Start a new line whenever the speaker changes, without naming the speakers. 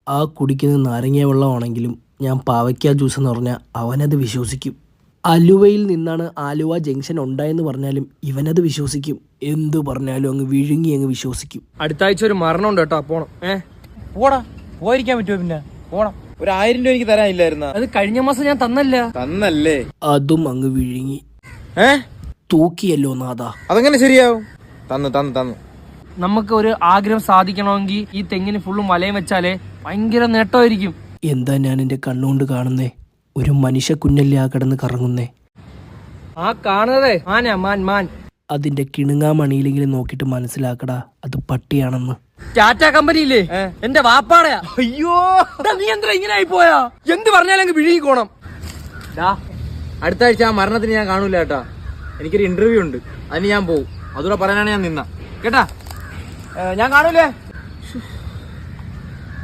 ആ കുടിക്കുന്ന നാരങ്ങ വെള്ളമാണെങ്കിലും ഞാൻ പാവയ്ക്ക ജ്യൂസ് എന്ന് പറഞ്ഞാൽ അവനത് വിശ്വസിക്കും. അലുവയിൽ നിന്നാണ് ആലുവ ജംഗ്ഷൻ ഉണ്ടായെന്ന് പറഞ്ഞാലും ഇവനത് വിശ്വസിക്കും. എന്തു പറഞ്ഞാലും അങ്ങ് വിഴുങ്ങി അങ്ങ് വിശ്വസിക്കും.
അടുത്ത ആഴ്ച ഒരു മരണം ഉണ്ട് കേട്ടോ, പോണം.
പോടാ, പോയിരിക്കാൻ പറ്റുമോ? പിന്നെ പോണം. 1000 രൂപ എനിക്ക് തരാനില്ലായിരുന്ന?
അത് കഴിഞ്ഞ മാസം ഞാൻ
തന്നല്ലേ?
അതും അങ്ങ് വിഴുങ്ങി. തൂക്കിയല്ലോ നാഥാ.
അതെങ്ങനെ ശരിയാവും? തന്നു.
നമുക്ക് ഒരു ആഗ്രഹം സാധിക്കണമെങ്കിൽ ഈ തെങ്ങിന് ഫുള്ളും വലയം വെച്ചാലേ ഭയങ്കര നേട്ടമായിരിക്കും.
എന്താ ഞാൻ എന്റെ കണ്ണുകൊണ്ട് കാണുന്നേ? ഒരു മനുഷ്യ കുഞ്ഞല്ലേ ആ കിടന്ന് കറങ്ങുന്നേ.
ആ കാണുന്നതേ മാൻ.
അതിന്റെ കിണുങ്ങാമണിയിലെങ്കിലും നോക്കിട്ട് മനസ്സിലാക്കടാ, അത് പട്ടിയാണെന്ന്.
ടാറ്റ കമ്പനിയില്ലേ, എന്റെ വാപ്പാടയാ. അയ്യോ, നീ എന്താ ഇങ്ങനെ ആയി പോയാ? എന്ത് പറഞ്ഞാലും വിഴുങ്ങിക്കോണം.
അടുത്ത ആഴ്ച ആ മരണത്തിന് ഞാൻ കാണൂല കേട്ടാ. എനിക്കൊരു ഇന്റർവ്യൂ ഉണ്ട്, അതിന് ഞാൻ പോവും. അതുകൂടെ പറയാനാണ് ഞാൻ നിന്ന കേട്ടാ. ഞാൻ കാണൂലേ.